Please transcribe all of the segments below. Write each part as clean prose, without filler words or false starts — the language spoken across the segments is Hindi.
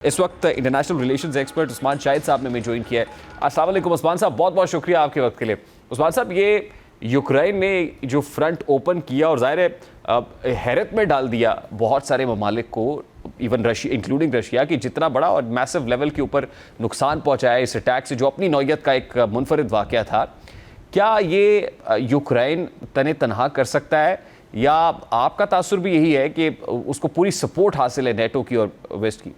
इस वक्त international relations expert Usman Shahid साहब ने हमें ज्वाइन किया है। अस्सलाम वालेकुम उस्मान साहब, बहुत बहुत शुक्रिया आपके वक्त के लिए। उस्मान साहब, ये यूक्रेन ने जो फ्रंट ओपन किया और ज़ाहिर है हैरत में डाल दिया बहुत सारे ममालिक को, इवन रशिया इंक्लूडिंग रशिया, कि जितना बड़ा और मैसिव लेवल के ऊपर नुकसान पहुंचाया इस अटैक से, जो अपनी नौयत का एक मुनफरिद वाक़या था। क्या ये यूक्रेन तने तनहा कर सकता है, या आपका तासुर भी यही है कि उसको पूरी सपोर्ट हासिल है नेटो की और वेस्ट की?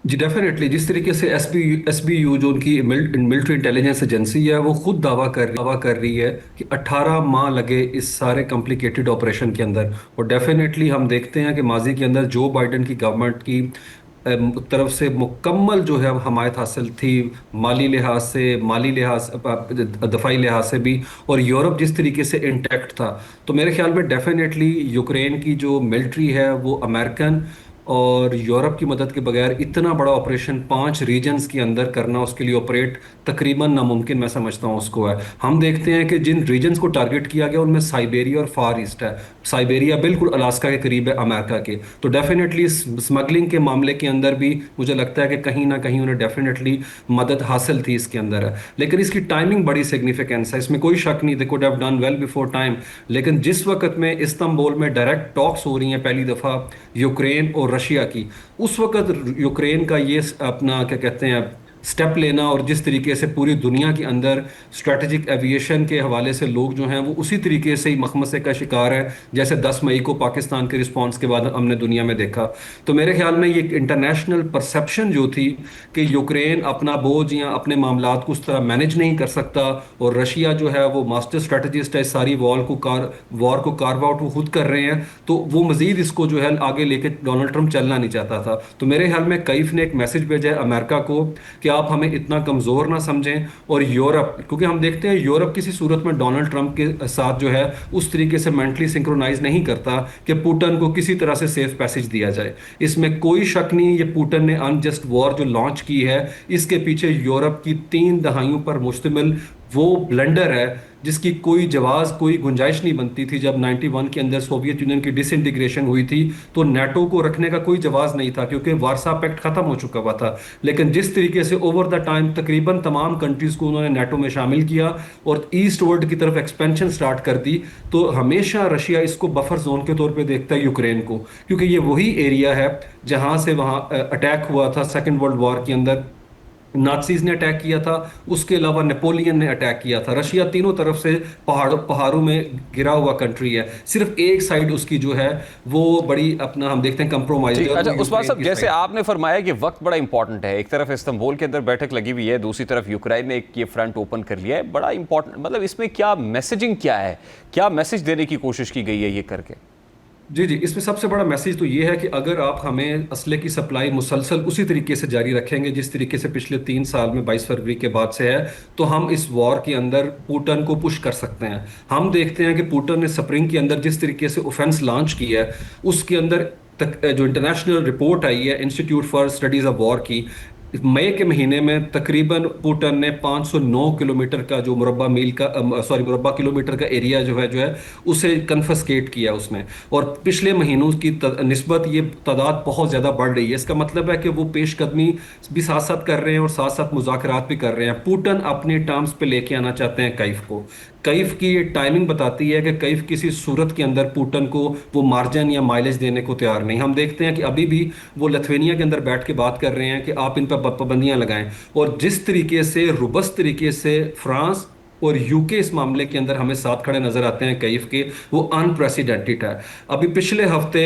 जी डेफिनेटली, जिस तरीके से एसबीयू जो उनकी मिलिट्री इंटेलिजेंस एजेंसी है, वो खुद दावा कर रही है कि 18 माह लगे इस सारे कॉम्प्लिकेटेड ऑपरेशन के अंदर। और डेफिनेटली हम देखते हैं कि माजी के अंदर जो बाइडेन की गवर्नमेंट की तरफ से मुकम्मल जो है हमायत हासिल थी, माली लिहाज दफाई लिहाज से भी, और यूरोप जिस तरीके से इंटैक्ट था। तो मेरे ख्याल में डेफिनेटली यूक्रेन की जो मिलिट्री है वो अमेरिकन और यूरोप की मदद के बगैर इतना बड़ा ऑपरेशन 5 रीजन्स के अंदर करना, उसके लिए ऑपरेट तकरीबन नामुमकिन मैं समझता हूँ उसको है। हम देखते हैं कि जिन रीजन्स को टारगेट किया गया उनमें साइबेरिया और फार ईस्ट है। साइबेरिया बिल्कुल अलास्का के करीब है अमेरिका के। तो डेफिनेटली स्मगलिंग के मामले के अंदर भी मुझे लगता है कि कहीं ना कहीं उन्हें डेफिनेटली मदद हासिल थी इसके अंदर है। लेकिन इसकी टाइमिंग बड़ी सिग्निफिकेंस है, इसमें कोई शक नहीं, they could have done well before time. लेकिन जिस वक्त में इस्तांबुल में डायरेक्ट टॉक्स हो रही हैं पहली दफ़ा यूक्रेन और रशिया की, उस वक्त यूक्रेन का ये अपना क्या कहते हैं स्टेप लेना, और जिस तरीके से पूरी दुनिया के अंदर स्ट्रेटेजिक एविएशन के हवाले से लोग जो हैं वो उसी तरीके से ही मखमसे का शिकार है जैसे 10 मई को पाकिस्तान के रिस्पांस के बाद हमने दुनिया में देखा। तो मेरे ख्याल में ये इंटरनेशनल परसेप्शन जो थी कि यूक्रेन अपना बोझ या अपने मामलात को उस तरह मैनेज नहीं कर सकता, और रशिया जो है वो मास्टर स्ट्रेटजिस्ट है, सारी वॉर को कार्व आउट वो खुद कर रहे हैं, तो वो मजीद इसको जो है आगे लेके डोनाल्ड ट्रंप चलना नहीं चाहता था। तो मेरे ख्याल में कईफ ने एक मैसेज भेजा है अमेरिका को कि आप हमें इतना कमजोर ना समझें। और यूरोप, क्योंकि हम देखते हैं यूरोप किसी सूरत में डोनाल्ड ट्रंप के साथ जो है उस तरीके से मेंटली सिंक्रोनाइज नहीं करता कि पुतिन को किसी तरह से सेफ पैसेज दिया जाए। इसमें कोई शक नहीं, ये पुतिन ने अनजस्ट वॉर जो लॉन्च की है, इसके पीछे यूरोप की 3 दहाइयों पर मुश्तमिल वो ब्लंडर है जिसकी कोई जवाज, कोई गुंजाइश नहीं बनती थी। जब 91 के अंदर सोवियत यूनियन की डिसइंटीग्रेशन हुई थी तो नेटो को रखने का कोई जवाज नहीं था, क्योंकि वारसा पैक्ट खत्म हो चुका हुआ था। लेकिन जिस तरीके से ओवर द टाइम तकरीबन तमाम कंट्रीज को उन्होंने नेटो में शामिल किया और ईस्ट वर्ल्ड की तरफ एक्सपेंशन स्टार्ट कर दी, तो हमेशा रशिया इसको बफर जोन के तौर पर देखता है यूक्रेन को, क्योंकि ये वही एरिया है जहां से वहां अटैक हुआ था सेकेंड वर्ल्ड वॉर के अंदर। नाथसीज ने अटैक किया था, उसके अलावा नेपोलियन ने अटैक किया था। रशिया तीनों तरफ से पहाड़ों में गिरा हुआ कंट्री है, सिर्फ एक साइड उसकी जो है वो बड़ी अपना हम देखते हैं कंप्रोमाइज है। अच्छा उस्मान साहब, जैसे आपने फरमाया कि वक्त बड़ा इंपॉर्टेंट है, एक तरफ इस्तांबुल के अंदर बैठक लगी हुई है, दूसरी तरफ यूक्रेन ने एक ये फ्रंट ओपन कर लिया है, बड़ा इंपॉर्टेंट, मतलब इसमें क्या मैसेजिंग क्या है, क्या मैसेज देने की कोशिश की गई है ये करके? जी जी, इसमें सबसे बड़ा मैसेज तो ये है कि अगर आप हमें असले की सप्लाई मुसलसल उसी तरीके से जारी रखेंगे जिस तरीके से पिछले 3 साल में 22 फरवरी के बाद से है, तो हम इस वॉर के अंदर पुतिन को पुश कर सकते हैं। हम देखते हैं कि पुतिन ने स्प्रिंग के अंदर जिस तरीके से ऑफेंस लॉन्च किया है, उसके अंदर जो इंटरनेशनल रिपोर्ट आई है institute for studies of war की, मई के महीने में तकरीबन पुतिन ने 509 किलोमीटर का जो मुरब्बा किलोमीटर का एरिया जो है उसे कन्फस्केट किया उसने। और पिछले महीनों की निस्बत ये तादाद बहुत ज़्यादा बढ़ रही है। इसका मतलब है कि वो पेशकदमी भी साथ साथ कर रहे हैं और साथ साथ मुज़ाकरात भी कर रहे हैं। पुतिन अपने टर्म्स पे लेके आना चाहते हैं कैफ को। कैफ की ये टाइमिंग बताती है कि कैफ किसी सूरत के अंदर पुतिन को वो मार्जिन या माइलेज देने को तैयार नहीं। हम देखते हैं कि अभी भी वो लिथुआनिया के अंदर बैठ के बात कर रहे हैं कि आप इन पर पाबंदियां लगाएं। और जिस तरीके से रोबस्ट तरीके से फ्रांस और यूके इस मामले के अंदर हमें साथ खड़े नजर आते हैं कैफ के, वो अनप्रेसिडेंटेड है। अभी पिछले हफ्ते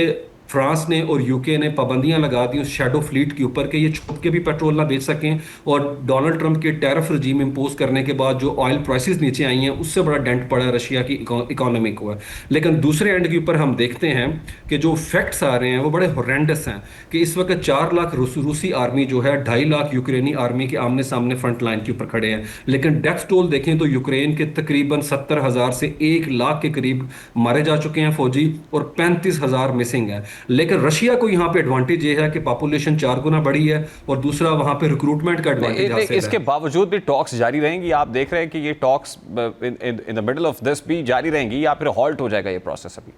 फ्रांस ने और यूके ने पाबंदियां लगा दी उस शैडो फ्लीट के ऊपर कि ये छुप के भी पेट्रोल ना बेच सकें। और डोनाल्ड ट्रंप के टैरिफ रजीम इंपोज करने के बाद जो ऑयल प्राइसेस नीचे आई हैं, उससे बड़ा डेंट पड़ा रशिया की इकोनॉमी को है। लेकिन दूसरे एंड के ऊपर हम देखते हैं कि जो फैक्ट्स आ रहे हैं वो बड़े हॉरेंडस हैं कि इस वक्त 4 लाख रूसी आर्मी जो है 2.5 लाख यूक्रेनी आर्मी के आमने सामने फ्रंट लाइन के ऊपर खड़े हैं। लेकिन डेथ टोल देखें तो यूक्रेन के तकरीबन 70,000 से 1 लाख के करीब मारे जा चुके हैं फौजी, और 35,000 मिसिंग है। लेकिन रशिया को यहाँ पे एडवांटेज ये है कि पॉपुलेशन 4 गुना बढ़ी है, और दूसरा वहां पे रिक्रूटमेंट का एडवांटेज हासिल है। इसके बावजूद भी टॉक्स जारी रहेंगी? आप देख रहे हैं कि ये talks in the middle of this भी जारी रहेंगी, या फिर हॉल्ट हो जाएगा ये प्रोसेस अभी?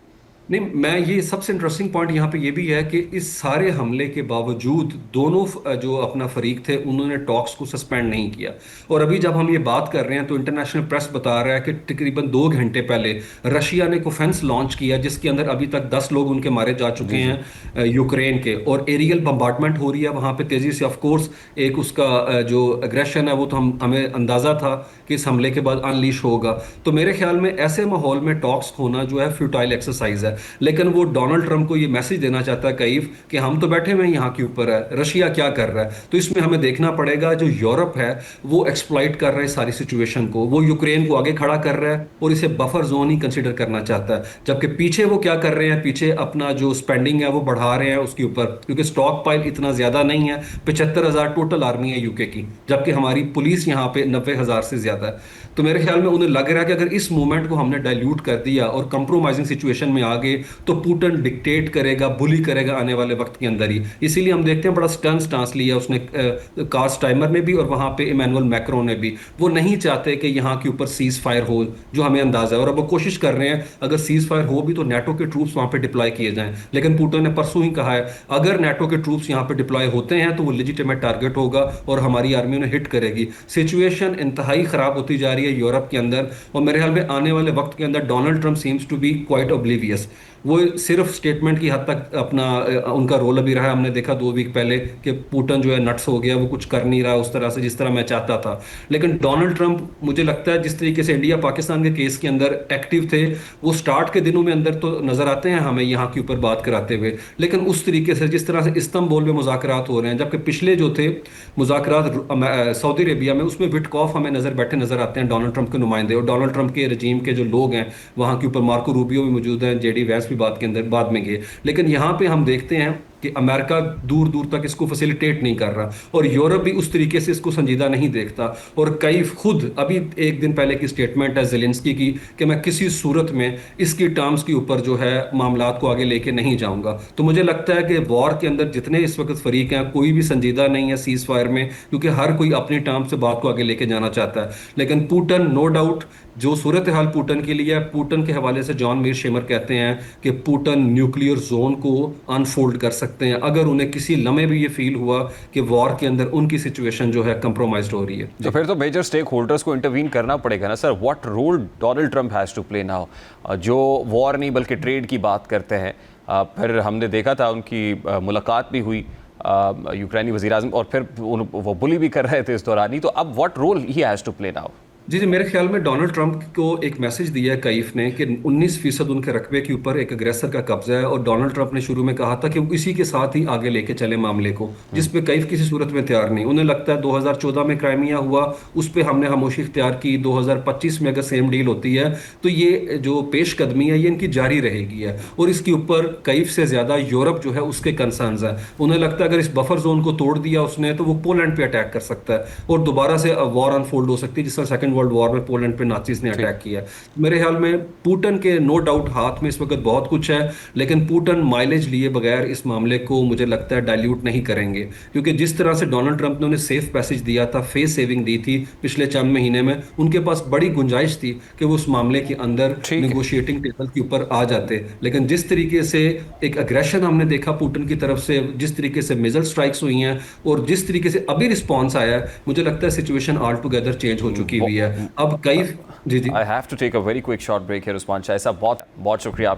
नहीं, मैं ये सबसे इंटरेस्टिंग पॉइंट यहाँ पे ये भी है कि इस सारे हमले के बावजूद दोनों जो अपना फरीक थे उन्होंने टॉक्स को सस्पेंड नहीं किया। और अभी जब हम ये बात कर रहे हैं तो इंटरनेशनल प्रेस बता रहा है कि तकरीबन 2 घंटे पहले रशिया ने एक ऑफेंस लॉन्च किया जिसके अंदर अभी तक 10 लोग उनके मारे जा चुके जी जी। हैं यूक्रेन के, और एरियल बम्बार्डमेंट हो रही है वहां पे तेजी से। ऑफ कोर्स एक उसका जो एग्रेशन है वो तो हमें अंदाजा था कि इस हमले के बाद अनलीश होगा। तो मेरे ख्याल में ऐसे माहौल में टॉक्स होना जो है फ्यूटाइल एक्सरसाइज है। लेकिन वो डोनाल्ड ट्रंप को ये मैसेज देना चाहता है कईफ कि हम तो बैठे हुए हैं यहाँ के ऊपर है, रशिया क्या कर रहा है। तो इसमें हमें देखना पड़ेगा जो यूरोप है वो एक्सप्लॉइट कर रहा है सारी सिचुएशन को, वो यूक्रेन को आगे खड़ा कर रहा है और इसे बफर जोन ही कंसिडर करना चाहता है। जबकि पीछे वो क्या कर रहे हैं, पीछे अपना जो स्पेंडिंग है वो बढ़ा रहे हैं उसके ऊपर, क्योंकि स्टॉक पाइल इतना ज्यादा नहीं है। 75,000 टोटल आर्मी है यूके की, जबकि हमारी पुलिस यहाँ पे 90,000 से ज्यादा है। तो मेरे ख्याल में उन्हें लग रहा है कि अगर इस मूवमेंट को हमने डाइल्यूट कर दिया और कंप्रोमाइजिंग सिचुएशन में आ गए तो पुतिन डिक्टेट करेगा, बुली करेगा आने वाले वक्त के अंदर ही। इसीलिए हम देखते हैं बड़ा स्टर्न स्टांस लिया उसने, कास्ट टाइमर ने भी और वहां पे इमैनुअल मैक्रोन ने भी। वो नहीं चाहते कि यहाँ के ऊपर सीज फायर हो, जो हमें अंदाजा है। और अब वो कोशिश कर रहे हैं अगर सीज फायर हो भी तो नेटो के ट्रूप्स वहां पे डिप्लॉय किए जाएं। लेकिन पुतिन ने परसों ही कहा है अगर नेटो के ट्रूप्स यहाँ पे डिप्लॉय होते हैं तो वो लेजिटिमेट टारगेट होगा और हमारी आर्मी उन्हें हिट करेगी। सिचुएशन इंतहाई खराब होती जा रही है यूरोप के अंदर, और मेरे ख्याल में आने वाले वक्त के अंदर Donald Trump seems to be quite oblivious. वो सिर्फ स्टेटमेंट की हद तक अपना उनका रोल अभी रहा है। हमने देखा 2 वीक पहले कि पुतिन जो है नट्स हो गया, वो कुछ कर नहीं रहा उस तरह से जिस तरह मैं चाहता था। लेकिन डोनाल्ड ट्रंप मुझे लगता है जिस तरीके से इंडिया पाकिस्तान के केस के अंदर एक्टिव थे, वो स्टार्ट के दिनों में अंदर तो नजर आते हैं हमें यहाँ के ऊपर बात कराते हुए, लेकिन उस तरीके से जिस तरह से इस्तंबुल में मुज़ाकरात हो रहे हैं, जबकि पिछले जो थे मुज़ाकरात सऊदी अरेबिया में, उसमें विटकॉफ हमें बैठे नजर आते हैं डोनाल्ड ट्रंप के नुमाइंदे, और डोनाल्ड ट्रंप के रजीम के जो लोग हैं वहाँ के ऊपर मार्को रूबियो भी मौजूद हैं, जेडी वैंस भी बात के अंदर बाद में गए। लेकिन यहाँ पे हम देखते हैं कि अमेरिका दूर दूर तक इसको फैसिलिटेट नहीं कर रहा और यूरोप भी उस तरीके से इसको संजीदा नहीं देखता। और कई खुद अभी एक दिन पहले की स्टेटमेंट है ज़ेलेंस्की की कि मैं किसी सूरत में इसकी टर्म्स के ऊपर जो है मामलात को आगे लेके नहीं जाऊंगा। तो मुझे लगता है कि वॉर के अंदर जितने इस वक्त फरीक हैं कोई भी संजीदा नहीं है सीज फायर में, क्योंकि हर कोई अपनी टर्म से बात को आगे लेके जाना चाहता है। लेकिन पुतिन नो डाउट जो सूरत हाल पुतिन के लिए है, पुतिन के हवाले से जॉन मीर शेमर कहते हैं कि पुतिन न्यूक्लियर जोन को अनफोल्ड कर सकते हैं अगर उन्हें किसी लम्हे भी ये फील हुआ कि वॉर के अंदर उनकी सिचुएशन जो है कंप्रोमाइज्ड हो रही है। तो फिर तो मेजर स्टेक होल्डर्स को इंटरवीन करना पड़ेगा ना sir. What role Donald Trump has to play now, जो वॉर नहीं बल्कि ट्रेड की बात करते हैं। फिर हमने देखा था उनकी मुलाकात भी हुई यूक्रेनी वज़ीर-ए-आज़म, और फिर वो बुली भी कर रहे थे इस दौरान ही। तो अब what role he has to play now? जी जी, मेरे ख्याल में डोनाल्ड ट्रंप को एक मैसेज दिया है कईफ ने कि 19% उनके रकबे के ऊपर एक अग्रेसर का कब्जा है, और डोनाल्ड ट्रंप ने शुरू में कहा था कि वो इसी के साथ ही आगे लेके चले मामले को, जिस पे कईफ किसी सूरत में तैयार नहीं। उन्हें लगता है 2014 में क्राइमिया हुआ, उस पर हमने खामोशी इख्तियार की, 2025 में अगर सेम डील होती है तो ये जो पेशकदमी है ये इनकी जारी रहेगी है। और इसके ऊपर कईफ से ज्यादा यूरोप जो है उसके कंसर्न्स है। उन्हें लगता है अगर इस बफर जोन को तोड़ दिया उसने तो वो पोलैंड पे अटैक कर सकता है और दोबारा से वॉर अनफोल्ड हो सकती है, जिस तरह सेकंड वर्ल्ड वॉर में पोलैंड पे नाचीज ने अटैक किया। मेरे ख्याल में पुतिन के नो डाउट हाथ में इस वक्त बहुत कुछ है, लेकिन पुतिन माइलेज लिए बगैर इस मामले को मुझे लगता है डाइल्यूट नहीं करेंगे, क्योंकि जिस तरह से डोनाल्ड ट्रंप ने उन्हें सेफ पैसेज दिया था, फेस सेविंग दी थी पिछले चंद महीने में, उनके पास बड़ी गुंजाइश थी कि वो उस मामले के अंदर नेगोशिएटिंग टेबल के ऊपर आ जाते। लेकिन जिस तरीके से एक अग्रेशन हमने देखा पुतिन की तरफ से, जिस तरीके से मिसाइल स्ट्राइक्स हुई हैं और जिस तरीके से अभी रिस्पॉन्स आया है, मुझे लगता है सिचुएशन ऑल टुगेदर चेंज हो चुकी हुई है। अब कई जी जी I have to take a very quick short break है। उस्मान शाह साहब, बहुत बहुत शुक्रिया आपके